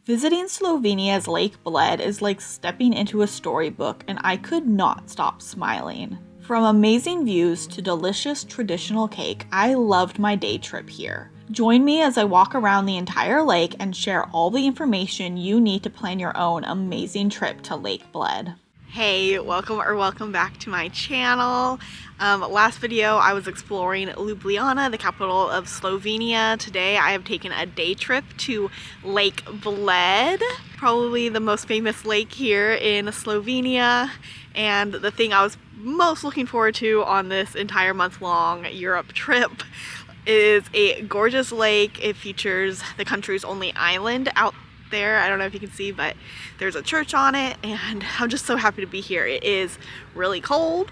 Visiting Slovenia's Lake Bled is like stepping into a storybook, and I could not stop smiling. From amazing views to delicious traditional cake, I loved my day trip here. Join me as I walk around the entire lake and share all the information you need to plan your own amazing trip to Lake Bled. Hey, welcome back to my channel. Last video I was exploring Ljubljana, the capital of Slovenia. Today I have taken a day trip to Lake Bled, probably the most famous lake here in Slovenia, and the thing I was most looking forward to on this entire month-long Europe trip is a gorgeous lake. It features the country's only island out there. I don't know if you can see, but there's a church on it, and I'm just so happy to be here. It is really cold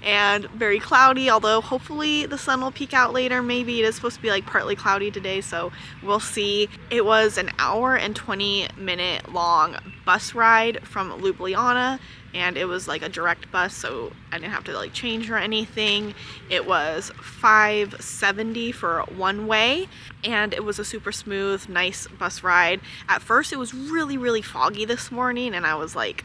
and very cloudy, although hopefully the sun will peek out later. Maybe it is supposed to be like partly cloudy today, so we'll see. It was an hour and 20-minute long bus ride from Ljubljana, and it was like a direct bus, so I didn't have to like change or anything. It was $5.70 for one way, and it was a super smooth, nice bus ride. At first it was really foggy this morning, and I was like,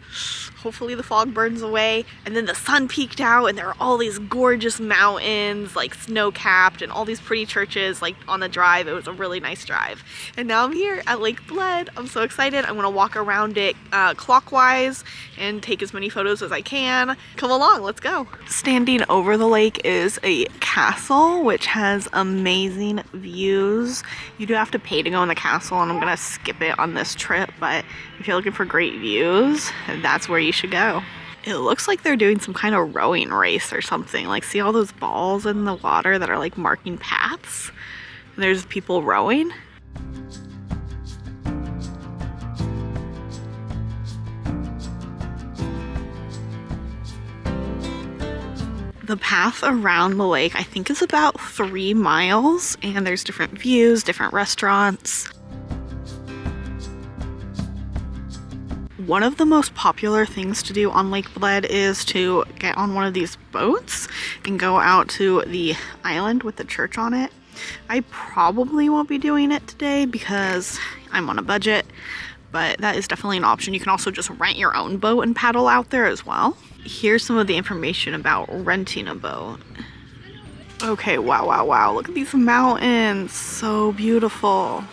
hopefully the fog burns away. And then the sun peeked out, and there were all these gorgeous mountains, like snow-capped, and all these pretty churches like on the drive. It was a really nice drive. And now I'm here at Lake Bled. I'm so excited. I'm gonna walk around it clockwise and take as many photos as I can. Come along, let's go. Standing over the lake is a castle which has amazing views. You do have to pay to go in the castle, and I'm gonna skip it on this trip, but if you're looking for great views, that's where you should go. It looks like they're doing some kind of rowing race or something. Like, see all those balls in the water that are like marking paths? There's people rowing. The path around the lake, I think, is about 3 miles, and there's different views, different restaurants. One of the most popular things to do on Lake Bled is to get on one of these boats and go out to the island with the church on it. I probably won't be doing it today because I'm on a budget, but that is definitely an option. You can also just rent your own boat and paddle out there as well. Here's some of the information about renting a boat. Okay, wow. Look at these mountains. So beautiful.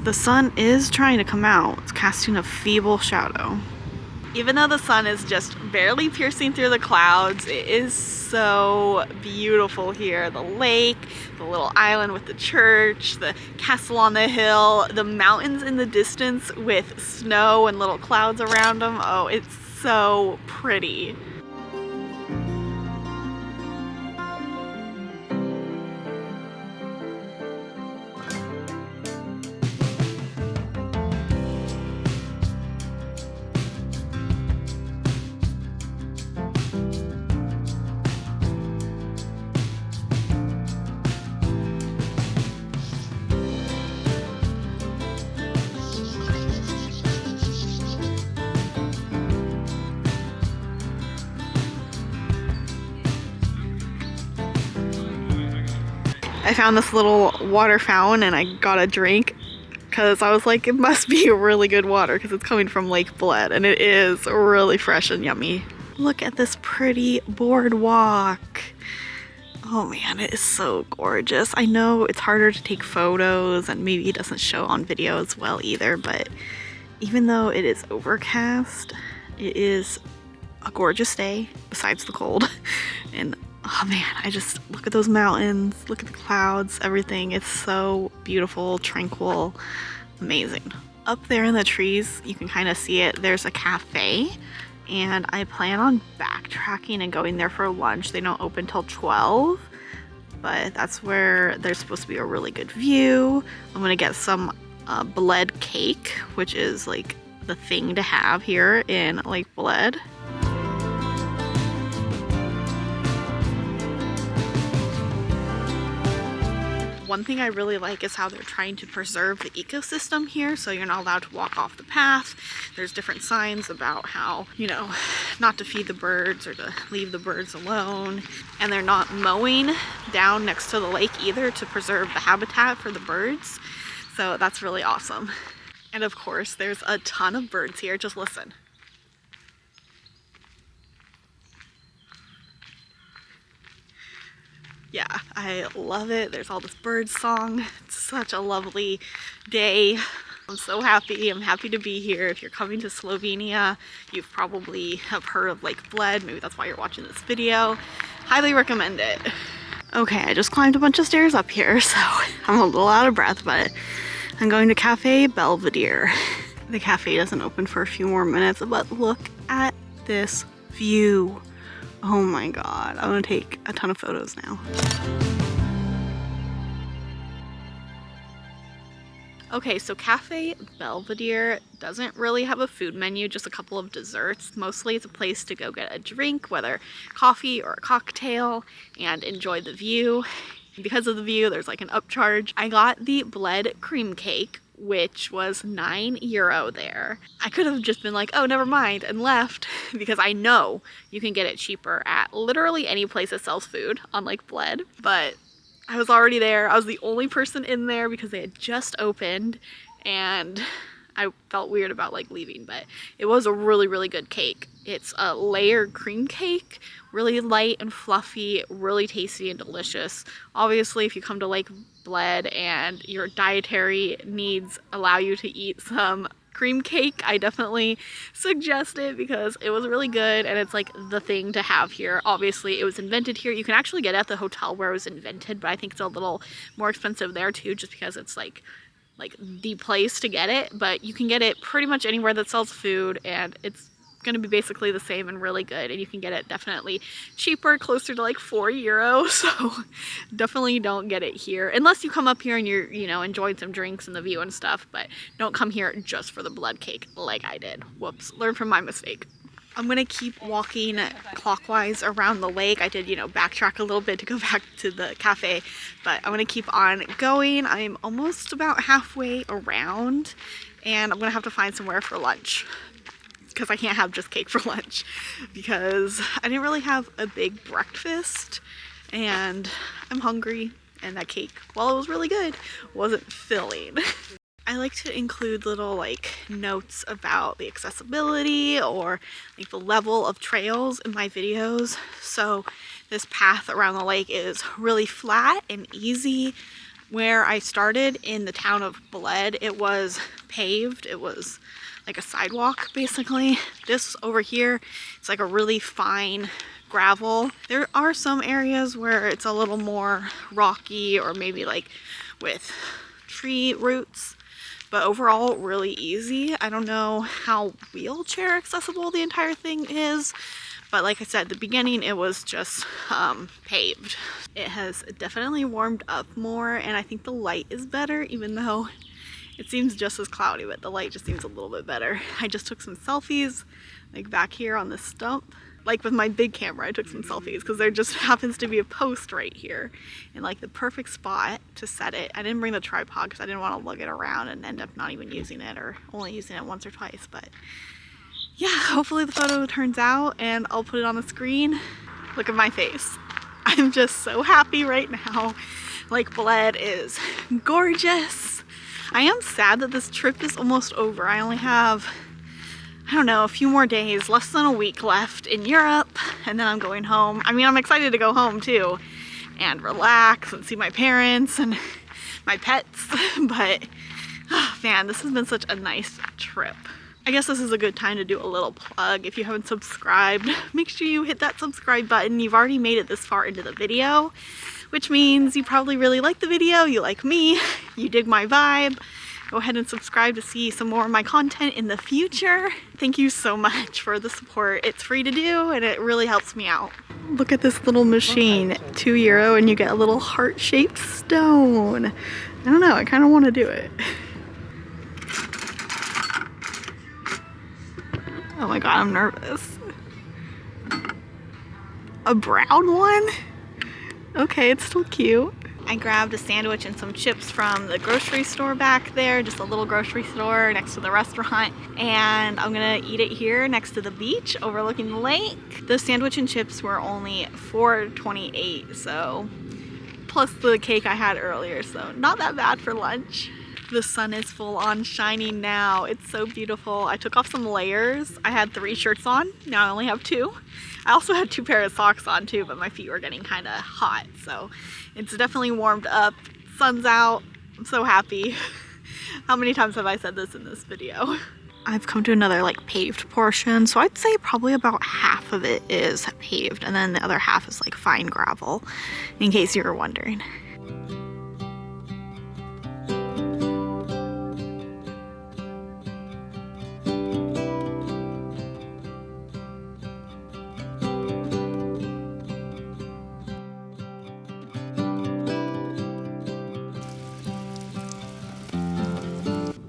The sun is trying to come out. It's casting a feeble shadow. Even though the sun is just barely piercing through the clouds, it is so beautiful here. The lake, the little island with the church, the castle on the hill, the mountains in the distance with snow and little clouds around them. Oh, it's so pretty. I found this little water fountain and I got a drink because I was like, it must be really good water because it's coming from Lake Bled, and it is really fresh and yummy. Look at this pretty boardwalk. Oh man, it is so gorgeous. I know it's harder to take photos and maybe it doesn't show on video as well either, but even though it is overcast, it is a gorgeous day besides the cold. And oh man, I just look at those mountains, look at the clouds, everything. It's so beautiful, tranquil, amazing. Up there in the trees, you can kind of see it, there's a cafe, and I plan on backtracking and going there for lunch. They don't open till 12, but that's where there's supposed to be a really good view. I'm gonna get some Bled Cake, which is like the thing to have here in Lake Bled. one thing I really like is how they're trying to preserve the ecosystem here, so you're not allowed to walk off the path. There's different signs about how, you know, not to feed the birds or to leave the birds alone. And they're not mowing down next to the lake either to preserve the habitat for the birds. So that's really awesome. And of course, there's a ton of birds here. Just listen. Yeah, I love it. There's all this bird song. It's such a lovely day. I'm so happy. I'm happy to be here. If you're coming to Slovenia, you probably have heard of Lake Bled. Maybe that's why you're watching this video. Highly recommend it. Okay, I just climbed a bunch of stairs up here, so I'm a little out of breath, but I'm going to Cafe Belvedere. The cafe doesn't open for a few more minutes, but look at this view. Oh my god, I'm gonna take a ton of photos now. Okay, so Cafe Belvedere doesn't really have a food menu, just a couple of desserts. Mostly it's a place to go get a drink, whether coffee or a cocktail, and enjoy the view. Because of the view, there's like an upcharge. I got the Bled cream cake, which was €9 there. I could have just been like, oh, never mind, and left, because I know you can get it cheaper at literally any place that sells food on Lake Bled. But I was already there. I was the only person in there because they had just opened, and I felt weird about like leaving, but it was a really, really good cake. It's a layered cream cake, really light and fluffy, really tasty and delicious. Obviously, if you come to Lake Bled and your dietary needs allow you to eat some cream cake, I definitely suggest it because it was really good and it's like the thing to have here. Obviously, it was invented here. You can actually get it at the hotel where it was invented, but I think it's a little more expensive there too, just because it's like the place to get it. But you can get it pretty much anywhere that sells food, and it's gonna be basically the same and really good, and you can get it definitely cheaper, closer to like €4, so definitely don't get it here unless you come up here and you're, you know, enjoying some drinks and the view and stuff. But don't come here just for the Bled cake like I did. Whoops, learn from my mistake. I'm gonna keep walking clockwise around the lake. I did, you know, backtrack a little bit to go back to the cafe, but I'm gonna keep on going. I'm almost about halfway around, and I'm gonna have to find somewhere for lunch because I can't have just cake for lunch because I didn't really have a big breakfast and I'm hungry, and that cake, while it was really good, wasn't filling. I like to include little like notes about the accessibility or like the level of trails in my videos. So this path around the lake is really flat and easy. Where I started in the town of Bled, it was paved. It was like a sidewalk basically. This over here, it's like a really fine gravel. There are some areas where it's a little more rocky or maybe like with tree roots, but overall really easy. I don't know how wheelchair accessible the entire thing is, but like I said at the beginning, it was just paved. It has definitely warmed up more, and I think the light is better, even though it seems just as cloudy, but the light just seems a little bit better. I just took some selfies like back here on this stump. Like with my big camera, I took some selfies because there just happens to be a post right here in like the perfect spot to set it. I didn't bring the tripod because I didn't want to lug it around and end up not even using it, or only using it once or twice. But yeah, hopefully the photo turns out and I'll put it on the screen. Look at my face. I'm just so happy right now. Lake Bled is gorgeous. I am sad that this trip is almost over. I only have, I don't know, a few more days, less than a week left in Europe, and then I'm going home. I mean, I'm excited to go home too and relax and see my parents and my pets, but oh man, this has been such a nice trip. I guess this is a good time to do a little plug. If you haven't subscribed, make sure you hit that subscribe button. You've already made it this far into the video, which means you probably really like the video, you like me, you dig my vibe. Go ahead and subscribe to see some more of my content in the future. Thank you so much for the support. It's free to do and it really helps me out. Look at this little machine, €2, and you get a little heart-shaped stone. I don't know, I kind of want to do it. Oh my god, I'm nervous. A brown one? Okay, it's still cute. I grabbed a sandwich and some chips from the grocery store back there, just a little grocery store next to the restaurant, and I'm gonna eat it here next to the beach overlooking the lake. The sandwich and chips were only $4.28, so plus the cake I had earlier, so not that bad for lunch. The sun is full on shining now. It's so beautiful. I took off some layers. I had 3 shirts on, now I only have 2. I also had 2 pairs of socks on too, but my feet were getting kind of hot, so it's definitely warmed up. Sun's out. I'm so happy. How many times have I said this in this video? I've come to another like paved portion, so I'd say probably about half of it is paved, and then the other half is like fine gravel, in case you were wondering.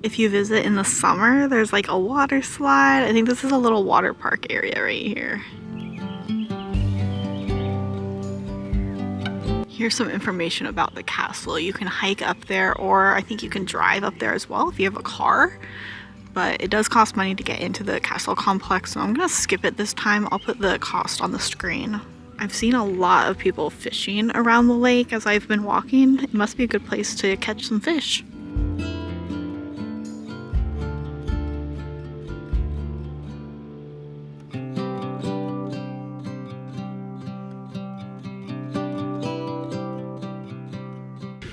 If you visit in the summer, there's like a water slide. I think this is a little water park area right here. Here's some information about the castle. You can hike up there, or I think you can drive up there as well if you have a car. But it does cost money to get into the castle complex, so I'm gonna skip it this time. I'll put the cost on the screen. I've seen a lot of people fishing around the lake as I've been walking. It must be a good place to catch some fish.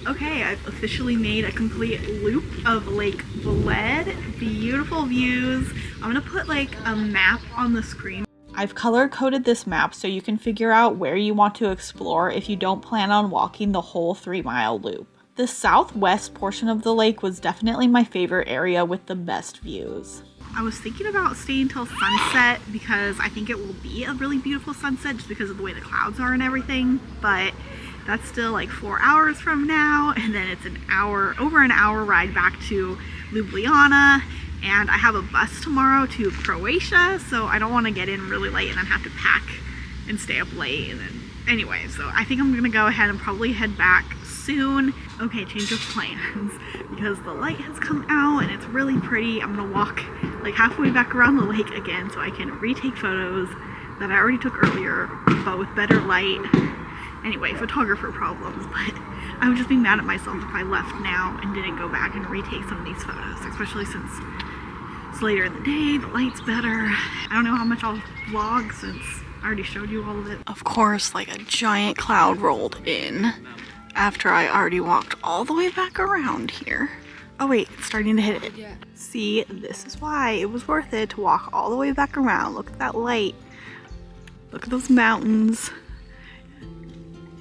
Okay, I've officially made a complete loop of Lake Bled. Beautiful views. I'm gonna put like a map on the screen. I've color coded this map so you can figure out where you want to explore if you don't plan on walking the whole 3-mile loop. The southwest portion of the lake was definitely my favorite area with the best views. I was thinking about staying till sunset because I think it will be a really beautiful sunset just because of the way the clouds are and everything, but that's still like 4 hours from now, and then it's over an hour ride back to Ljubljana, and I have a bus tomorrow to Croatia, so I don't want to get in really late and then have to pack and stay up late. And then anyway, so I think I'm gonna go ahead and probably head back soon. Okay, change of plans because the light has come out and it's really pretty. I'm gonna walk like halfway back around the lake again so I can retake photos that I already took earlier, but with better light. Anyway, photographer problems, but I would just be mad at myself if I left now and didn't go back and retake some of these photos, especially since it's later in the day, the light's better. I don't know how much I'll vlog since I already showed you all of it. Of course, like a giant cloud rolled in after I already walked all the way back around here. Oh wait, it's starting to hit it. See, this is why it was worth it to walk all the way back around. Look at that light. Look at those mountains.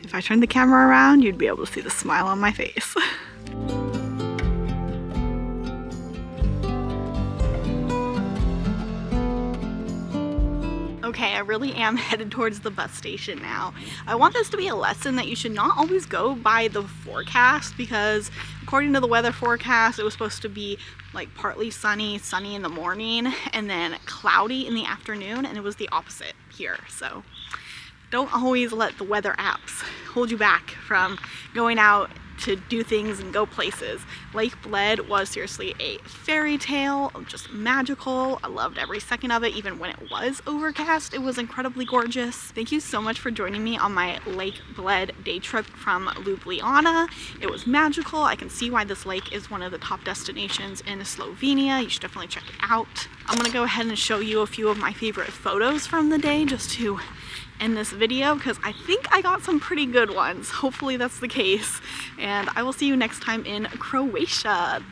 If I turned the camera around, you'd be able to see the smile on my face. Okay, I really am headed towards the bus station now. I want this to be a lesson that you should not always go by the forecast, because according to the weather forecast, it was supposed to be like partly sunny in the morning and then cloudy in the afternoon, and it was the opposite here. So don't always let the weather apps hold you back from going out to do things and go places. Lake Bled was seriously a fairy tale, just magical. I loved every second of it, even when it was overcast. It was incredibly gorgeous. Thank you so much for joining me on my Lake Bled day trip from Ljubljana. It was magical. I can see why this lake is one of the top destinations in Slovenia. You should definitely check it out. I'm gonna go ahead and show you a few of my favorite photos from the day just to end this video, because I think I got some pretty good ones. Hopefully that's the case, and I will see you next time in Croatia.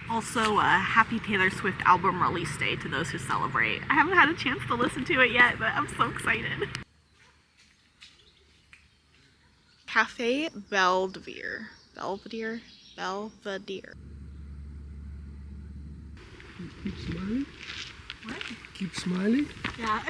Also, happy Taylor Swift album release day to those who celebrate. I haven't had a chance to listen to it yet, but I'm so excited. Cafe Belvedere. Belvedere? Belvedere. Keep smiling? What? Keep smiling? Yeah.